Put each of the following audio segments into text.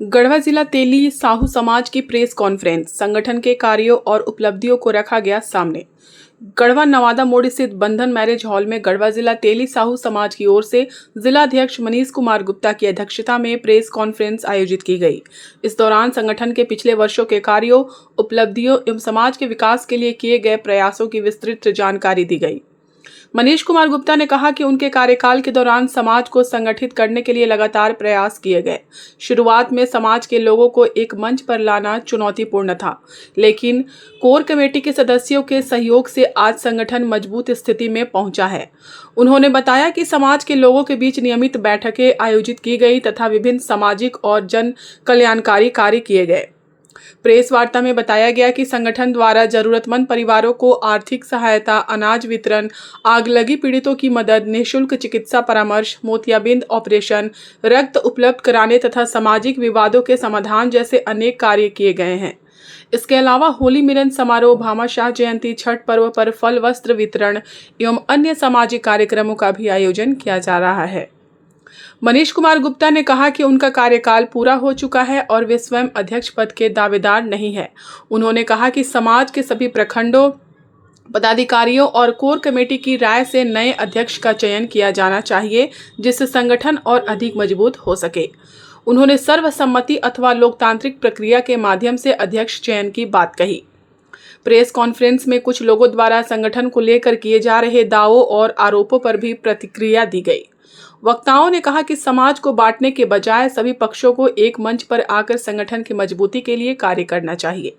गढ़वा जिला तेली साहू समाज की प्रेस कॉन्फ्रेंस संगठन के कार्यों और उपलब्धियों को रखा गया सामने। गढ़वा नवादा मोड़ स्थित बंधन मैरिज हॉल में गढ़वा जिला तेली साहू समाज की ओर से जिला अध्यक्ष मनीष कुमार गुप्ता की अध्यक्षता में प्रेस कॉन्फ्रेंस आयोजित की गई। इस दौरान संगठन के पिछले वर्षों के कार्यों, उपलब्धियों एवं समाज के विकास के लिए किए गए प्रयासों की विस्तृत जानकारी दी गई। मनीष कुमार गुप्ता ने कहा कि उनके कार्यकाल के दौरान समाज को संगठित करने के लिए लगातार प्रयास किए गए। शुरुआत में समाज के लोगों को एक मंच पर लाना चुनौतीपूर्ण था, लेकिन कोर कमेटी के सदस्यों के सहयोग से आज संगठन मजबूत स्थिति में पहुंचा है। उन्होंने बताया कि समाज के लोगों के बीच नियमित बैठकें आयोजित की गई तथा विभिन्न सामाजिक और जन कल्याणकारी कार्य किए गए। प्रेस वार्ता में बताया गया कि संगठन द्वारा जरूरतमंद परिवारों को आर्थिक सहायता, अनाज वितरण, आगलगी पीड़ितों की मदद, निःशुल्क चिकित्सा परामर्श, मोतियाबिंद ऑपरेशन, रक्त उपलब्ध कराने तथा सामाजिक विवादों के समाधान जैसे अनेक कार्य किए गए हैं। इसके अलावा होली मिलन समारोह, भामाशाह जयंती, छठ पर्व पर फल वस्त्र वितरण एवं अन्य सामाजिक कार्यक्रमों का भी आयोजन किया जा रहा है। मनीष कुमार गुप्ता ने कहा कि उनका कार्यकाल पूरा हो चुका है और वे स्वयं अध्यक्ष पद के दावेदार नहीं है। उन्होंने कहा कि समाज के सभी प्रखंडों, पदाधिकारियों और कोर कमेटी की राय से नए अध्यक्ष का चयन किया जाना चाहिए, जिससे संगठन और अधिक मजबूत हो सके। उन्होंने सर्वसम्मति अथवा लोकतांत्रिक प्रक्रिया के माध्यम से अध्यक्ष चयन की बात कही। प्रेस कॉन्फ्रेंस में कुछ लोगों द्वारा संगठन को लेकर किए जा रहे दावों और आरोपों पर भी प्रतिक्रिया दी गई। वक्ताओं ने कहा कि समाज को बांटने के बजाय सभी पक्षों को एक मंच पर आकर संगठन की मजबूती के लिए कार्य करना चाहिए।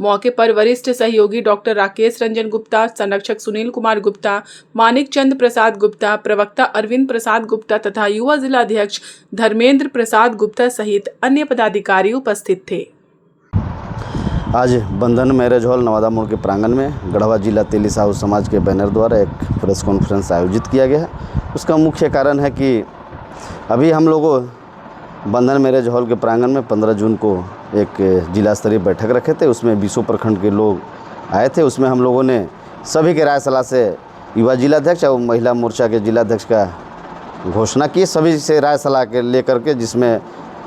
मौके पर वरिष्ठ सहयोगी डॉक्टर राकेश रंजन गुप्ता, संरक्षक सुनील कुमार गुप्ता, मानिक चंद प्रसाद गुप्ता, प्रवक्ता अरविंद प्रसाद गुप्ता तथा युवा जिला अध्यक्ष धर्मेंद्र प्रसाद गुप्ता सहित अन्य पदाधिकारी उपस्थित थे। आज बंधन मैरिज हॉल नवादा मोड़ के प्रांगण में गढ़वा जिला तेली साहू समाज के बैनर द्वारा एक प्रेस कॉन्फ्रेंस आयोजित किया गया है। उसका मुख्य कारण है कि अभी हम लोगों बंधन मैरिज हॉल के प्रांगण में 15 जून को एक जिला स्तरीय बैठक रखे थे। उसमें 20 प्रखंड के लोग आए थे। उसमें हम लोगों ने सभी के राय सलाह से युवा जिलाध्यक्ष और महिला मोर्चा के जिलाध्यक्ष का घोषणा की, सभी से राय सलाह के लेकर के, जिसमें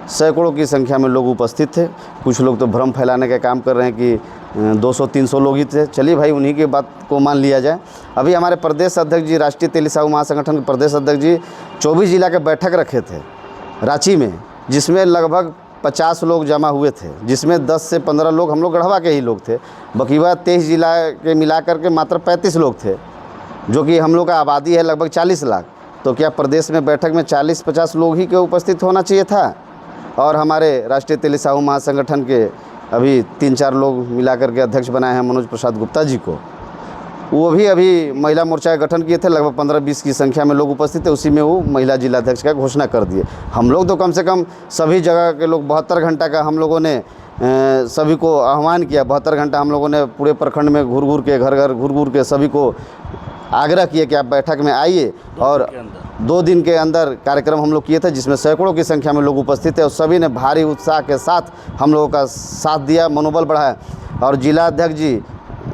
सैकड़ों की संख्या में लोग उपस्थित थे। कुछ लोग तो भ्रम फैलाने का काम कर रहे हैं कि 200-300 लोग ही थे। चलिए भाई, उन्हीं की बात को मान लिया जाए। अभी हमारे प्रदेश अध्यक्ष जी, राष्ट्रीय तेली साहू महासंगठन के प्रदेश अध्यक्ष जी 24 जिला के बैठक रखे थे रांची में, जिसमें लगभग 50 लोग जमा हुए थे, जिसमें 10 से 15 लोग हम लोग गढ़वा के ही लोग थे। बकीवा 23 जिला के मिला करके मात्र 35 लोग थे, जो कि हम लोग का आबादी है लगभग 40 लाख। तो क्या प्रदेश में बैठक में 40-50 लोग ही के उपस्थित होना चाहिए था? और हमारे राष्ट्रीय तेली साहू महासंगठन के अभी 3-4 लोग मिलाकर के अध्यक्ष बनाए हैं मनोज प्रसाद गुप्ता जी को। वो भी अभी महिला मोर्चा का गठन किए थे, लगभग 15-20 की संख्या में लोग उपस्थित थे। उसी में वो महिला जिलाध्यक्ष का घोषणा कर दिए। हम लोग तो कम से कम सभी जगह के लोग 72 घंटा का हम लोगों ने सभी को आह्वान किया। 72 घंटा हम लोगों ने पूरे प्रखंड में घूर घूर के, घर घर घूर घूर के सभी को आग्रह किए कि आप बैठक में आइए। और 2 दिन के अंदर कार्यक्रम हम लोग किए थे, जिसमें सैकड़ों की संख्या में लोग उपस्थित थे और सभी ने भारी उत्साह के साथ हम लोगों का साथ दिया, मनोबल बढ़ाया। और जिला अध्यक्ष जी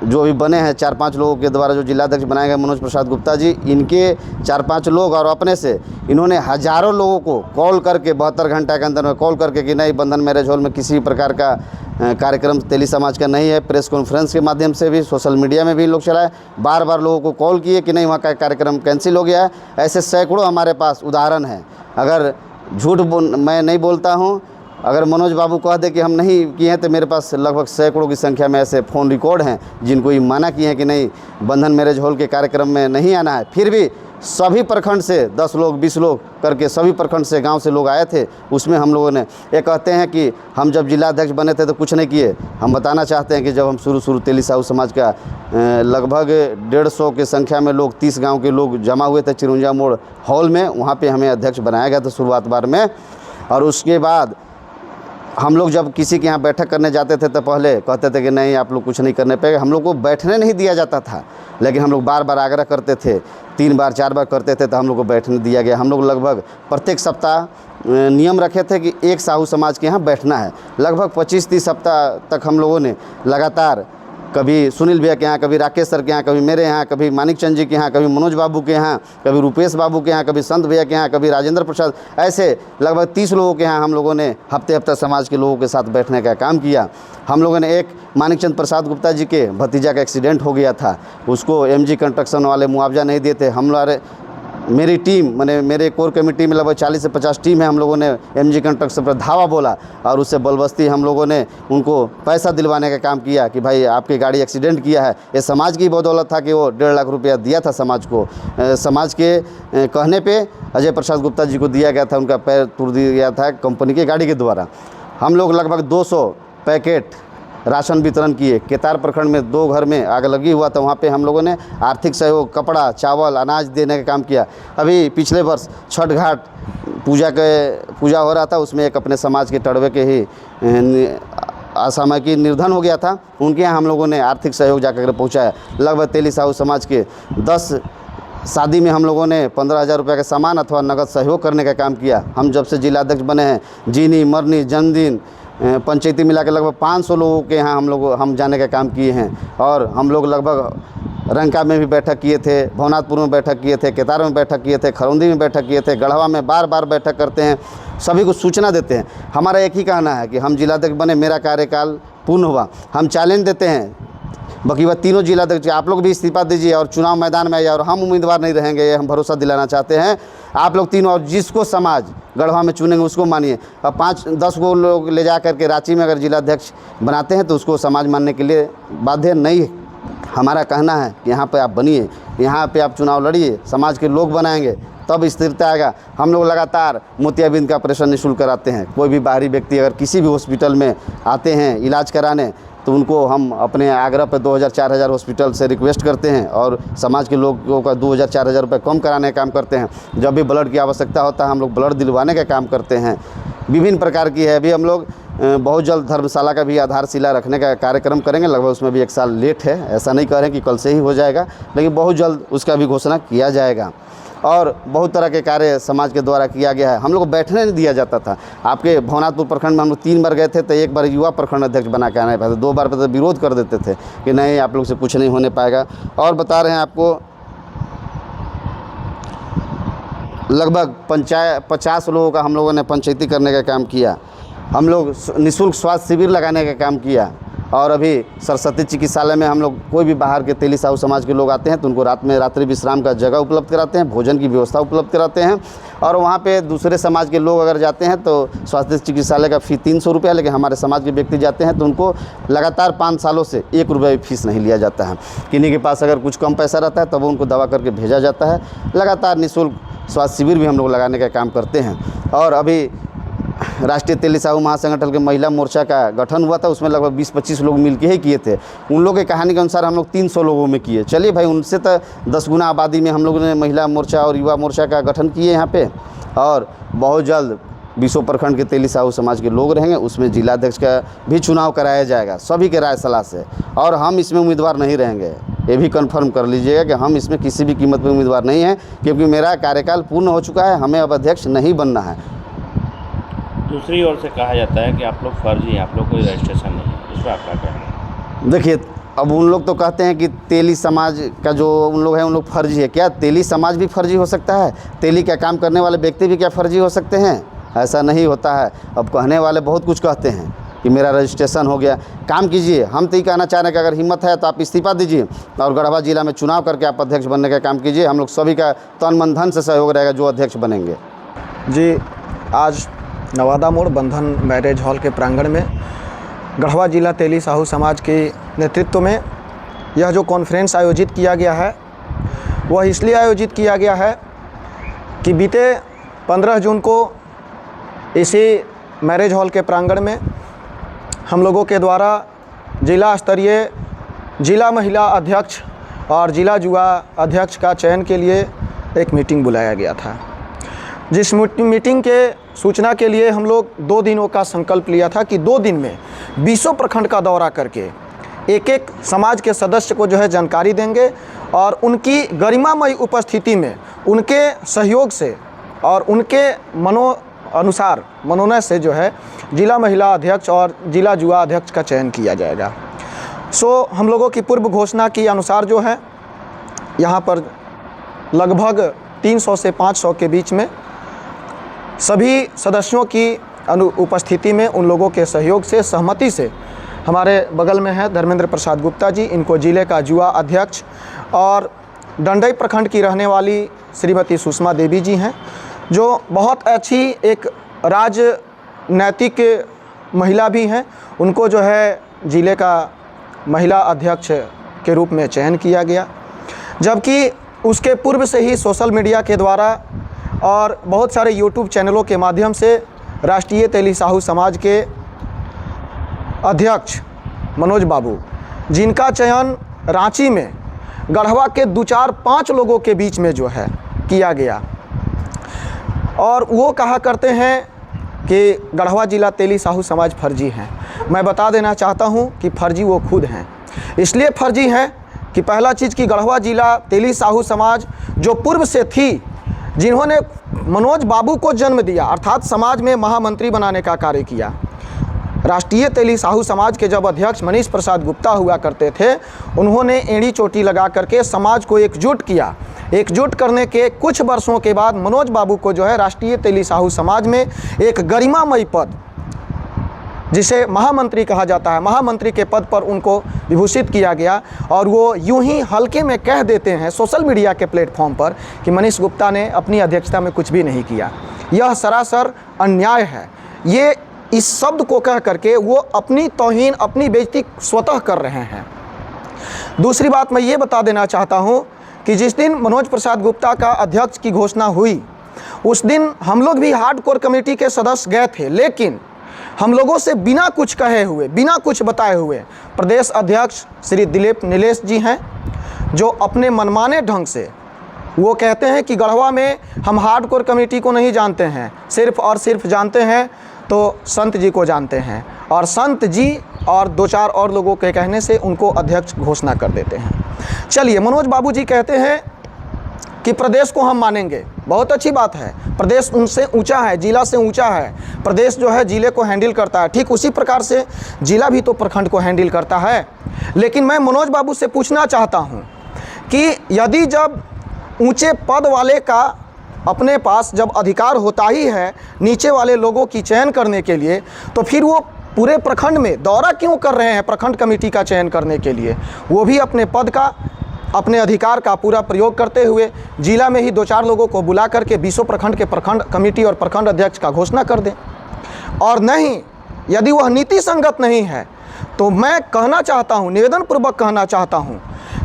जो भी बने हैं, 4-5 लोगों के द्वारा जो जिला अध्यक्ष बनाए गए मनोज प्रसाद गुप्ता जी, इनके 4-5 लोग और अपने से इन्होंने हज़ारों लोगों को कॉल करके 72 घंटा के अंदर में कॉल करके कि नहीं, बंधन मैरिज हॉल में किसी भी प्रकार का कार्यक्रम तेली समाज का नहीं है। प्रेस कॉन्फ्रेंस के माध्यम से भी, सोशल मीडिया में भी लोग चलाए, बार बार लोगों को कॉल किए कि नहीं, वहाँ का कार्यक्रम कैंसिल हो गया है। ऐसे सैकड़ों हमारे पास उदाहरण हैं। अगर झूठ मैं नहीं बोलता हूँ, अगर मनोज बाबू कह दे कि हम नहीं किए हैं, तो मेरे पास लगभग सैकड़ों की संख्या में ऐसे फ़ोन रिकॉर्ड हैं जिनको ये माना किए हैं कि नहीं, बंधन मैरिज हॉल के कार्यक्रम में नहीं आना है। फिर भी सभी प्रखंड से 10 लोग 20 लोग करके सभी प्रखंड से, गांव से लोग आए थे। उसमें हम लोगों ने ये कहते हैं कि हम जब जिलाध्यक्ष बने थे तो कुछ नहीं किए। हम बताना चाहते हैं कि जब हम शुरू तेली साहू समाज का लगभग 150 की संख्या में लोग, 30 गाँव के लोग जमा हुए थे चिरुंजा मोड़ हॉल में, वहाँ पर हमें अध्यक्ष बनाया गया था शुरुआत बार में। और उसके बाद हम लोग जब किसी के यहाँ बैठक करने जाते थे तो पहले कहते थे कि नहीं, आप लोग कुछ नहीं करने पे, हम लोग को बैठने नहीं दिया जाता था। लेकिन हम लोग बार बार आग्रह करते थे, 3 बार 4 बार करते थे, तो हम लोग को बैठने दिया गया। हम लोग लगभग प्रत्येक सप्ताह नियम रखे थे कि एक साहू समाज के यहाँ बैठना है। लगभग 25-30 सप्ताह तक हम लोगों ने लगातार कभी सुनील भैया के यहाँ, कभी राकेश सर के यहाँ, कभी मेरे यहाँ, कभी मानिक चंद जी के यहाँ, कभी मनोज बाबू के यहाँ, कभी रुपेश बाबू के यहाँ, कभी संत भैया के यहाँ, कभी राजेंद्र प्रसाद, ऐसे लगभग 30 लोगों के यहाँ हम लोगों ने हफ्ते समाज के लोगों के साथ बैठने का काम किया। हम लोगों ने एक मानिक चंद प्रसाद गुप्ता जी के भतीजा का एक्सीडेंट हो गया था, उसको MG कंस्ट्रक्शन वाले मुआवजा नहीं देते। हम लोग मेरी टीम मैंने मेरे कोर कमेटी में लगभग 40 से 50 टीम है, हम लोगों ने MG कंस्ट्रक्शन पर धावा बोला और उससे बलबस्ती हम लोगों ने उनको पैसा दिलवाने का काम किया कि भाई आपकी गाड़ी एक्सीडेंट किया है। ये समाज की बदौलत था कि वो 1.5 लाख रुपया दिया था समाज को। समाज के कहने पे अजय प्रसाद गुप्ता जी को दिया गया था, उनका पैर तोड़ दिया गया था कंपनी की गाड़ी के द्वारा। हम लोग लगभग 200 पैकेट राशन वितरण किए। केतार प्रखंड में 2 घर में आग लगी हुआ था, वहाँ पे हम लोगों ने आर्थिक सहयोग, कपड़ा, चावल, अनाज देने का काम किया। अभी पिछले वर्ष छठ घाट पूजा हो रहा था, उसमें एक अपने समाज के टड़वे के ही असामयिक निधन हो गया था, उनके यहाँ हम लोगों ने आर्थिक सहयोग जाकर पहुँचाया। लगभग तेली साहू समाज के 10 शादी में हम लोगों ने 15,000 रुपये का सामान अथवा नगद सहयोग करने का काम किया। हम जब से जिलाध्यक्ष बने हैं, जीनी, मरनी, जन्मदिन, पंचायती मिला के लगभग 500 लोगों के यहाँ हम जाने का काम किए हैं। और हम लोग लगभग रंका में भी बैठक किए थे, भवनाथपुर में बैठक किए थे, केतार में बैठक किए थे, खरौंदी में बैठक किए थे, गढ़वा में बार बैठक करते हैं, सभी को सूचना देते हैं। हमारा एक ही कहना है कि हम जिलाध्यक्ष बने, मेरा कार्यकाल पूर्ण हुआ, हम चैलेंज देते हैं बकीवा तीनों जिलाध्यक्ष, आप लोग भी इस्तीफा दीजिए और चुनाव मैदान में आइए और हम उम्मीदवार नहीं रहेंगे, ये हम भरोसा दिलाना चाहते हैं। आप लोग तीनों, और जिसको समाज गढ़वा में चुनेंगे उसको मानिए। अब 5-10 को लोग ले जा करके रांची में अगर जिलाध्यक्ष बनाते हैं तो उसको समाज मानने के लिए बाध्य नहीं है। हमारा कहना है कि यहाँ पे आप बनिए, यहाँ पे आप चुनाव लड़िए, समाज के लोग बनाएंगे तब स्थिरता आएगा। हम लोग लगातार मोतियाबिंद का ऑपरेशन निःशुल्क कराते हैं। कोई भी बाहरी व्यक्ति अगर किसी भी हॉस्पिटल में आते हैं इलाज कराने तो उनको हम अपने आग्रह पर 2,000-4,000 हॉस्पिटल से रिक्वेस्ट करते हैं और समाज के लोगों का 2,000-4,000 रुपये कम कराने का काम करते हैं। जब भी ब्लड की आवश्यकता होता है हम लोग ब्लड दिलवाने का काम करते हैं। विभिन्न प्रकार की है। अभी हम लोग बहुत जल्द धर्मशाला का भी आधारशिला रखने का कार्यक्रम करेंगे, लगभग उसमें भी 1 साल लेट है, ऐसा नहीं कह रहे कि कल से ही हो जाएगा, लेकिन बहुत जल्द उसका भी घोषणा किया जाएगा। और बहुत तरह के कार्य समाज के द्वारा किया गया है। हम लोग को बैठने नहीं दिया जाता था। आपके भवनाथपुर प्रखंड में हम लोग 3 बार गए थे तो 1 बार युवा प्रखंड अध्यक्ष बना के आने पाए थे, 2 बार पे तो विरोध कर देते थे कि नहीं आप लोग से कुछ नहीं होने पाएगा। और बता रहे हैं आपको लगभग 50 लोगों का हम लोगों ने पंचायती करने का काम किया। हम लोग निःशुल्क स्वास्थ्य शिविर लगाने का काम किया। और अभी सरस्वती चिकित्सालय में हम लोग कोई भी बाहर के तेली साहू समाज के लोग आते हैं तो उनको रात में रात्रि विश्राम का जगह उपलब्ध कराते हैं, भोजन की व्यवस्था उपलब्ध कराते हैं। और वहाँ पे दूसरे समाज के लोग अगर जाते हैं तो स्वास्थ्य चिकित्सालय का फ़ी 300 रुपया, लेकिन हमारे समाज के व्यक्ति जाते हैं तो उनको लगातार 5 सालों से 1 रुपया भी फीस नहीं लिया जाता है। किन्हीं के पास अगर कुछ कम पैसा रहता है तब उनको दवा करके भेजा जाता है। लगातार निःशुल्क स्वास्थ्य शिविर भी हम लोग लगाने का काम करते हैं। और अभी राष्ट्रीय तेली साहू महासंगठन के महिला मोर्चा का गठन हुआ था, उसमें लगभग 20-25 लोग मिलके ही किए थे। उन लोगों के कहानी के अनुसार हम लोग 300 लोगों में किए। चलिए भाई, उनसे तो 10 गुना आबादी में हम लोगों ने महिला मोर्चा और युवा मोर्चा का गठन किए यहाँ पे। और बहुत जल्द 20 प्रखंड के तेली साहू समाज के लोग रहेंगे, उसमें जिलाध्यक्ष का भी चुनाव कराया जाएगा सभी के राय सलाह से। और हम इसमें उम्मीदवार नहीं रहेंगे, ये भी कन्फर्म कर लीजिएगा कि हम इसमें किसी भी कीमत पर उम्मीदवार नहीं हैं, क्योंकि मेरा कार्यकाल पूर्ण हो चुका है, हमें अब अध्यक्ष नहीं बनना है। दूसरी ओर से कहा जाता है कि आप लोग फर्जी हैं, आप लोग कोई रजिस्ट्रेशन नहीं है, इस पर आपका कहना है? देखिए, अब उन लोग तो कहते हैं कि तेली समाज का जो उन लोग हैं उन लोग फर्जी है। क्या तेली समाज भी फर्जी हो सकता है? तेली का काम करने वाले व्यक्ति भी क्या फर्जी हो सकते हैं? ऐसा नहीं होता है। अब कहने वाले बहुत कुछ कहते हैं कि मेरा रजिस्ट्रेशन हो गया। काम कीजिए। हम तो ये कहना चाह रहे हैं कि अगर हिम्मत है तो आप इस्तीफा दीजिए और गढ़वा जिला में चुनाव करके आप अध्यक्ष बनने का काम कीजिए। हम लोग सभी का तन मन धन से सहयोग रहेगा जो अध्यक्ष बनेंगे। जी, आज नवादा मोड़ बंधन मैरिज हॉल के प्रांगण में गढ़वा जिला तेली साहू समाज के नेतृत्व में यह जो कॉन्फ्रेंस आयोजित किया गया है वह इसलिए आयोजित किया गया है कि बीते 15 जून को इसी मैरिज हॉल के प्रांगण में हम लोगों के द्वारा जिला स्तरीय जिला महिला अध्यक्ष और जिला युवा अध्यक्ष का चयन के लिए एक मीटिंग बुलाया गया था। जिस मीटिंग के सूचना के लिए हम लोग 2 दिनों का संकल्प लिया था कि 2 दिन में 20 प्रखंड का दौरा करके एक समाज के सदस्य को जो है जानकारी देंगे और उनकी गरिमामय उपस्थिति में उनके सहयोग से और उनके मनोनय से जो है जिला महिला अध्यक्ष और जिला युवा अध्यक्ष का चयन किया जाएगा। सो हम लोगों की पूर्व घोषणा के अनुसार जो है यहाँ पर लगभग 300 से 500 के बीच में सभी सदस्यों की उपस्थिति में, उन लोगों के सहयोग से, सहमति से, हमारे बगल में है धर्मेंद्र प्रसाद गुप्ता जी, इनको जिले का युवा अध्यक्ष, और डंडई प्रखंड की रहने वाली श्रीमती सुषमा देवी जी हैं, जो बहुत अच्छी एक राजनैतिक महिला भी हैं। उनको जो है जिले का महिला अध्यक्ष के रूप में चयन किया गया, जबकि उसके पूर्व से ही सोशल मीडिया के द्वारा और बहुत सारे यूट्यूब चैनलों के माध्यम से राष्ट्रीय तेली साहू समाज के अध्यक्ष मनोज बाबू, जिनका चयन रांची में गढ़वा के 2-4-5 लोगों के बीच में जो है किया गया, और वो कहा करते हैं कि गढ़वा जिला तेली साहू समाज फर्जी हैं। मैं बता देना चाहता हूं कि फर्जी वो खुद हैं। इसलिए फर्जी हैं कि पहला चीज़ कि गढ़वा जिला तेली साहू समाज जो पूर्व से थी, जिन्होंने मनोज बाबू को जन्म दिया, अर्थात समाज में महामंत्री बनाने का कार्य किया। राष्ट्रीय तेली साहू समाज के जब अध्यक्ष मनीष प्रसाद गुप्ता हुआ करते थे, उन्होंने एड़ी चोटी लगा करके समाज को एकजुट किया। एकजुट करने के कुछ वर्षों के बाद मनोज बाबू को जो है राष्ट्रीय तेली साहू समाज में एक गरिमामयी पद, जिसे महामंत्री कहा जाता है, महामंत्री के पद पर उनको विभूषित किया गया। और वो यूं ही हल्के में कह देते हैं सोशल मीडिया के प्लेटफॉर्म पर कि मनीष गुप्ता ने अपनी अध्यक्षता में कुछ भी नहीं किया। यह सरासर अन्याय है। ये इस शब्द को कह करके वो अपनी तौहीन, अपनी बेइज्जती स्वतः कर रहे हैं। दूसरी बात मैं ये बता देना चाहता हूँ कि जिस दिन मनोज प्रसाद गुप्ता का अध्यक्ष की घोषणा हुई, उस दिन हम लोग भी हार्डकोर कमेटी के सदस्य गए थे, लेकिन हम लोगों से बिना कुछ कहे हुए, बिना कुछ बताए हुए प्रदेश अध्यक्ष श्री दिलीप नीलेश जी हैं, जो अपने मनमाने ढंग से वो कहते हैं कि गढ़वा में हम हार्डकोर कमेटी को नहीं जानते हैं, सिर्फ और सिर्फ जानते हैं तो संत जी को जानते हैं, और संत जी और 2-4 और लोगों के कहने से उनको अध्यक्ष घोषणा कर देते हैं। चलिए, मनोज बाबू जी कहते हैं कि प्रदेश को हम मानेंगे, बहुत अच्छी बात है। प्रदेश उनसे ऊंचा है, जिला से ऊंचा है। प्रदेश जो है जिले को हैंडल करता है, ठीक उसी प्रकार से जिला भी तो प्रखंड को हैंडल करता है। लेकिन मैं मनोज बाबू से पूछना चाहता हूं कि यदि जब ऊंचे पद वाले का अपने पास जब अधिकार होता ही है नीचे वाले लोगों की चयन करने के लिए, तो फिर वो पूरे प्रखंड में दौरा क्यों कर रहे हैं प्रखंड कमेटी का चयन करने के लिए? वो भी अपने पद का, अपने अधिकार का पूरा प्रयोग करते हुए जिला में ही 2-4 लोगों को बुला करके 20 प्रखंड के प्रखंड कमेटी और प्रखंड अध्यक्ष का घोषणा कर दें। और नहीं, यदि वह नीति संगत नहीं है तो मैं कहना चाहता हूं, निवेदन पूर्वक कहना चाहता हूं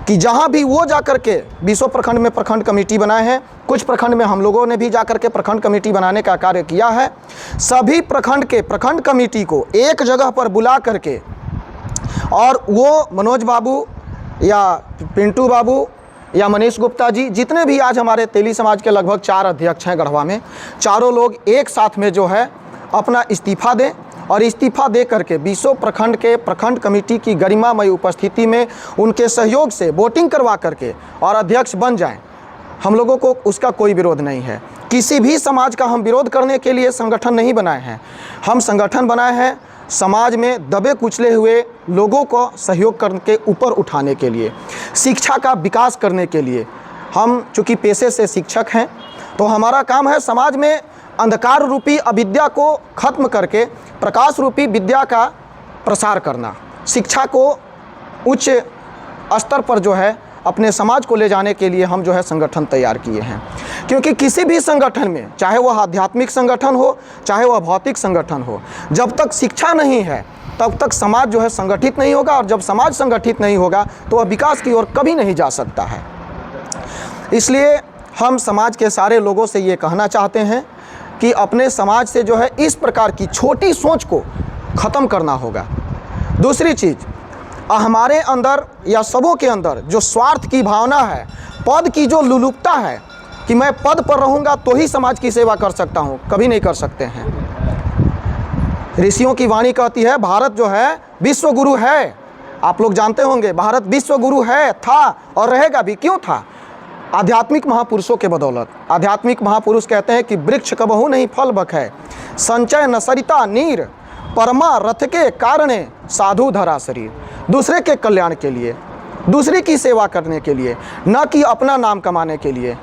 कि जहां भी वो जाकर के 20 प्रखंड में प्रखंड कमेटी बनाए हैं, कुछ प्रखंड में हम लोगों ने भी जाकर के प्रखंड कमेटी बनाने का कार्य किया है, सभी प्रखंड के प्रखंड कमेटी को एक जगह पर बुला करके, और वो मनोज बाबू या पिंटू बाबू या मनीष गुप्ता जी, जितने भी आज हमारे तेली समाज के लगभग 4 अध्यक्ष हैं गढ़वा में, चारों लोग एक साथ में जो है अपना इस्तीफा दें, और इस्तीफा दे करके 20 प्रखंड के प्रखंड कमेटी की गरिमामयी उपस्थिति में उनके सहयोग से वोटिंग करवा करके और अध्यक्ष बन जाएं। हम लोगों को उसका कोई विरोध नहीं है। किसी भी समाज का हम विरोध करने के लिए संगठन नहीं बनाए हैं। हम संगठन बनाए हैं समाज में दबे कुचले हुए लोगों को सहयोग करके ऊपर उठाने के लिए, शिक्षा का विकास करने के लिए। हम चूँकि पेशे से शिक्षक हैं, तो हमारा काम है समाज में अंधकार रूपी अविद्या को खत्म करके प्रकाश रूपी विद्या का प्रसार करना, शिक्षा को उच्च स्तर पर जो है अपने समाज को ले जाने के लिए हम जो है संगठन तैयार किए हैं। क्योंकि किसी भी संगठन में, चाहे वह आध्यात्मिक संगठन हो, चाहे वह भौतिक संगठन हो, जब तक शिक्षा नहीं है तब तक समाज जो है संगठित नहीं होगा, और जब समाज संगठित नहीं होगा तो वह विकास की ओर कभी नहीं जा सकता है। इसलिए हम समाज के सारे लोगों से ये कहना चाहते हैं कि अपने समाज से जो है इस प्रकार की छोटी सोच को ख़त्म करना होगा। दूसरी चीज़, हमारे अंदर या सबों के अंदर जो स्वार्थ की भावना है, पद की जो लुलुपता है कि मैं पद पर रहूँगा तो ही समाज की सेवा कर सकता हूँ, कभी नहीं कर सकते हैं। ऋषियों की वाणी कहती है भारत जो है विश्व गुरु है। आप लोग जानते होंगे भारत विश्व गुरु है, था और रहेगा भी। क्यों था? आध्यात्मिक महापुरुषों के बदौलत। आध्यात्मिक महापुरुष कहते हैं कि वृक्ष कबहू नहीं फल बखै, संचय न सरिता नीर, परमा रथ के कारणे साधु धरा शरीर। दूसरे के कल्याण के लिए, दूसरे की सेवा करने के लिए, न कि अपना नाम कमाने के लिए।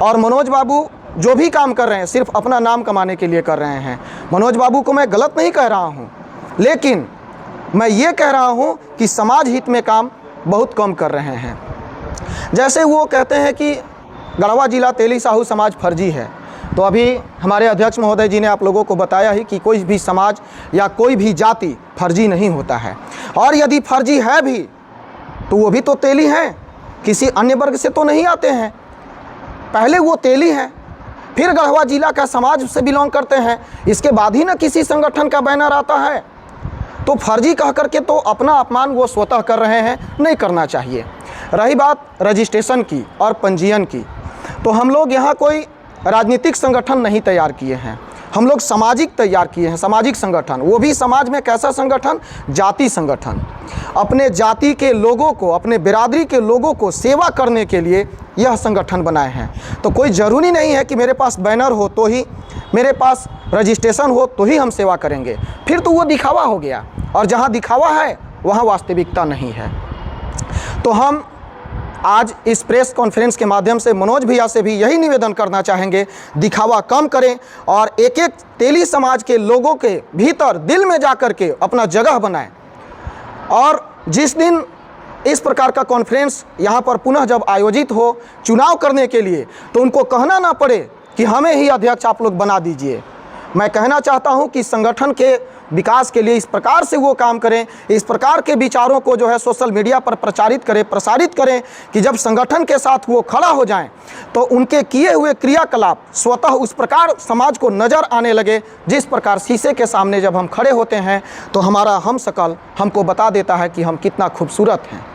और मनोज बाबू जो भी काम कर रहे हैं सिर्फ अपना नाम कमाने के लिए कर रहे हैं। मनोज बाबू को मैं गलत नहीं कह रहा हूँ, लेकिन मैं ये कह रहा हूँ कि समाज हित में काम बहुत कम कर रहे हैं। जैसे वो कहते हैं कि गढ़वा जिला तेली साहू समाज फर्जी है, तो अभी हमारे अध्यक्ष महोदय जी ने आप लोगों को बताया ही कि कोई भी समाज या कोई भी जाति फर्जी नहीं होता है। और यदि फर्जी है भी तो वो भी तो तेली हैं, किसी अन्य वर्ग से तो नहीं आते हैं। पहले वो तेली हैं, फिर गढ़वा जिला का समाज से बिलोंग करते हैं, इसके बाद ही ना किसी संगठन का बैनर आता है। तो फर्जी कह करके तो अपना अपमान वो स्वतः कर रहे हैं, नहीं करना चाहिए। रही बात रजिस्ट्रेशन की और पंजीयन की, तो हम लोग यहाँ कोई राजनीतिक संगठन नहीं तैयार किए हैं, हम लोग सामाजिक तैयार किए हैं, सामाजिक संगठन। वो भी समाज में कैसा संगठन? जाति संगठन। अपने जाति के लोगों को, अपने बिरादरी के लोगों को सेवा करने के लिए यह संगठन बनाए हैं। तो कोई ज़रूरी नहीं है कि मेरे पास बैनर हो तो ही, मेरे पास रजिस्ट्रेशन हो तो ही हम सेवा करेंगे, फिर तो वो दिखावा हो गया। और जहाँ दिखावा है वहाँ वास्तविकता नहीं है। तो हम आज इस प्रेस कॉन्फ्रेंस के माध्यम से मनोज भैया से भी यही निवेदन करना चाहेंगे, दिखावा कम करें और एक एक तेली समाज के लोगों के भीतर दिल में जा कर के अपना जगह बनाएं। और जिस दिन इस प्रकार का कॉन्फ्रेंस यहाँ पर पुनः जब आयोजित हो चुनाव करने के लिए, तो उनको कहना ना पड़े कि हमें ही अध्यक्ष आप लोग बना दीजिए। मैं कहना चाहता हूँ कि संगठन के विकास के लिए इस प्रकार से वो काम करें, इस प्रकार के विचारों को जो है सोशल मीडिया पर प्रचारित करें, प्रसारित करें कि जब संगठन के साथ वो खड़ा हो जाएं तो उनके किए हुए क्रियाकलाप स्वतः उस प्रकार समाज को नज़र आने लगे, जिस प्रकार शीशे के सामने जब हम खड़े होते हैं तो हमारा हम शकल हमको बता देता है कि हम कितना खूबसूरत हैं।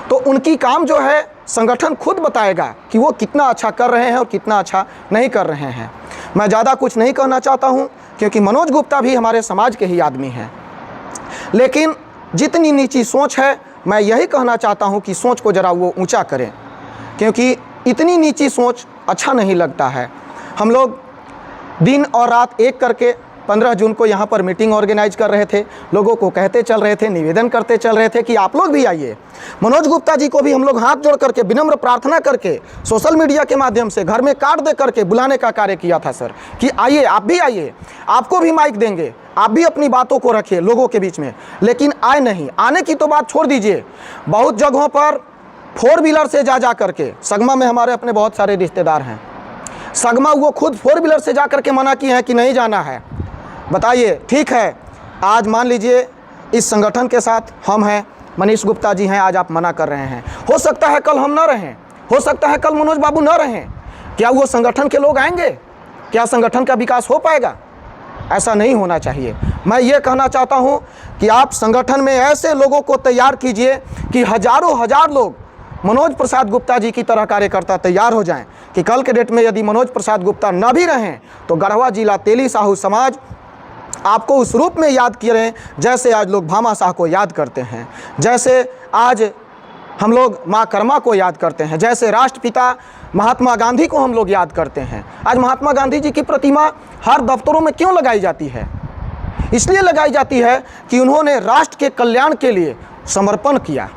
तो उनकी काम जो है संगठन खुद बताएगा कि वो कितना अच्छा कर रहे हैं और कितना अच्छा नहीं कर रहे हैं। मैं ज़्यादा कुछ नहीं कहना चाहता हूँ, क्योंकि मनोज गुप्ता भी हमारे समाज के ही आदमी हैं। लेकिन जितनी नीची सोच है, मैं यही कहना चाहता हूँ कि सोच को ज़रा वो ऊंचा करें, क्योंकि इतनी नीची सोच अच्छा नहीं लगता है। हम लोग दिन और रात एक करके 15 जून को यहाँ पर मीटिंग ऑर्गेनाइज कर रहे थे, लोगों को कहते चल रहे थे, निवेदन करते चल रहे थे कि आप लोग भी आइए। मनोज गुप्ता जी को भी हम लोग हाथ जोड़ करके विनम्र प्रार्थना करके सोशल मीडिया के माध्यम से घर में कार्ड दे करके बुलाने का कार्य किया था सर, कि आइए, आप भी आइए, आपको भी माइक देंगे, आप भी अपनी बातों को रखिए लोगों के बीच में। लेकिन आए नहीं। आने की तो बात छोड़ दीजिए, बहुत जगहों पर 4 व्हीलर से जा करके, सगमा में हमारे अपने बहुत सारे रिश्तेदार हैं, सगमा वो खुद 4 व्हीलर से जा करके मना किए हैं कि नहीं जाना है। बताइए, ठीक है, आज मान लीजिए इस संगठन के साथ हम हैं, मनीष गुप्ता जी हैं, आज आप मना कर रहे हैं। हो सकता है कल हम ना रहें, हो सकता है कल मनोज बाबू ना रहें, क्या वो संगठन के लोग आएंगे? क्या संगठन का विकास हो पाएगा? ऐसा नहीं होना चाहिए। मैं ये कहना चाहता हूँ कि आप संगठन में ऐसे लोगों को तैयार कीजिए कि हजारों हजार लोग मनोज प्रसाद गुप्ता जी की तरह कार्यकर्ता तैयार हो जाएं, कि कल के डेट में यदि मनोज प्रसाद गुप्ता ना भी रहें तो गढ़वा जिला तेली साहू समाज आपको उस रूप में याद किए रहें जैसे आज लोग भामा शाह को याद करते हैं, जैसे आज हम लोग माँ कर्मा को याद करते हैं, जैसे राष्ट्रपिता महात्मा गांधी को हम लोग याद करते हैं। आज महात्मा गांधी जी की प्रतिमा हर दफ्तरों में क्यों लगाई जाती है? इसलिए लगाई जाती है कि उन्होंने राष्ट्र के कल्याण के लिए समर्पण किया,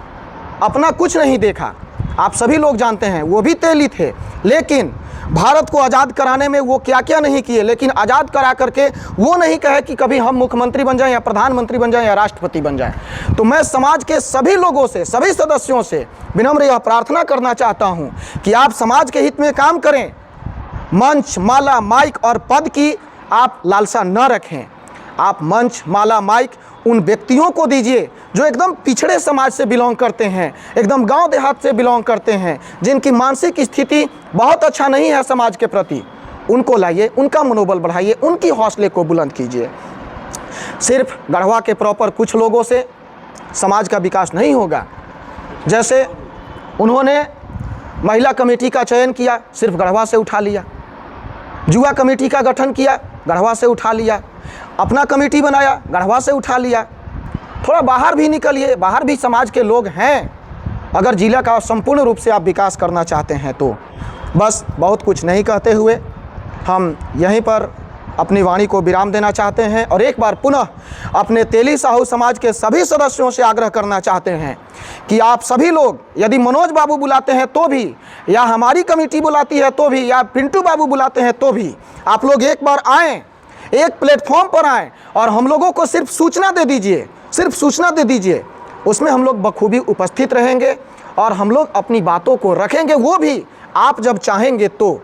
अपना कुछ नहीं देखा। आप सभी लोग जानते हैं वो भी तेली थे, लेकिन भारत को आज़ाद कराने में वो क्या क्या नहीं किए, लेकिन आज़ाद करा करके वो नहीं कहे कि कभी हम मुख्यमंत्री बन जाएं या प्रधानमंत्री बन जाएं या राष्ट्रपति बन जाएं। तो मैं समाज के सभी लोगों से, सभी सदस्यों से विनम्र यह प्रार्थना करना चाहता हूं कि आप समाज के हित में काम करें। मंच, माला, माइक और पद की आप लालसा न रखें। आप मंच, माला, माइक उन व्यक्तियों को दीजिए जो एकदम पिछड़े समाज से बिलोंग करते हैं, एकदम गांव देहात से बिलोंग करते हैं, जिनकी मानसिक स्थिति बहुत अच्छा नहीं है समाज के प्रति। उनको लाइए, उनका मनोबल बढ़ाइए, उनकी हौसले को बुलंद कीजिए। सिर्फ गढ़वा के प्रॉपर कुछ लोगों से समाज का विकास नहीं होगा। जैसे उन्होंने महिला कमेटी का चयन किया, सिर्फ गढ़वा से उठा लिया। युवा कमेटी का गठन किया, गढ़वा से उठा लिया। अपना कमेटी बनाया, गढ़वा से उठा लिया। थोड़ा बाहर भी निकलिए, बाहर भी समाज के लोग हैं। अगर जिला का संपूर्ण रूप से आप विकास करना चाहते हैं तो बस बहुत कुछ नहीं कहते हुए हम यहीं पर अपनी वाणी को विराम देना चाहते हैं और एक बार पुनः अपने तेली साहू समाज के सभी सदस्यों से आग्रह करना चाहते हैं कि आप सभी लोग, यदि मनोज बाबू बुलाते हैं तो भी, या हमारी कमेटी बुलाती है तो भी, या पिंटू बाबू बुलाते हैं तो भी, आप लोग एक बार आएँ, एक प्लेटफॉर्म पर आएँ और हम लोगों को सिर्फ सूचना दे दीजिए, सिर्फ सूचना दे दीजिए। उसमें हम लोग बखूबी उपस्थित रहेंगे और हम लोग अपनी बातों को रखेंगे, वो भी आप जब चाहेंगे तो।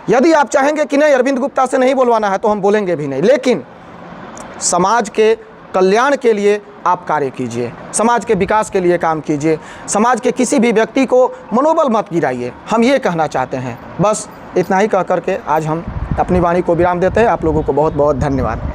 यदि आप चाहेंगे कि नहीं अरविंद गुप्ता से नहीं बोलवाना है तो हम बोलेंगे भी नहीं, लेकिन समाज के कल्याण के लिए आप कार्य कीजिए, समाज के विकास के लिए काम कीजिए, समाज के किसी भी व्यक्ति को मनोबल मत गिराइए, हम ये कहना चाहते हैं। बस इतना ही कह करके आज हम अपनी वाणी को विराम देते हैं। आप लोगों को बहुत बहुत धन्यवाद।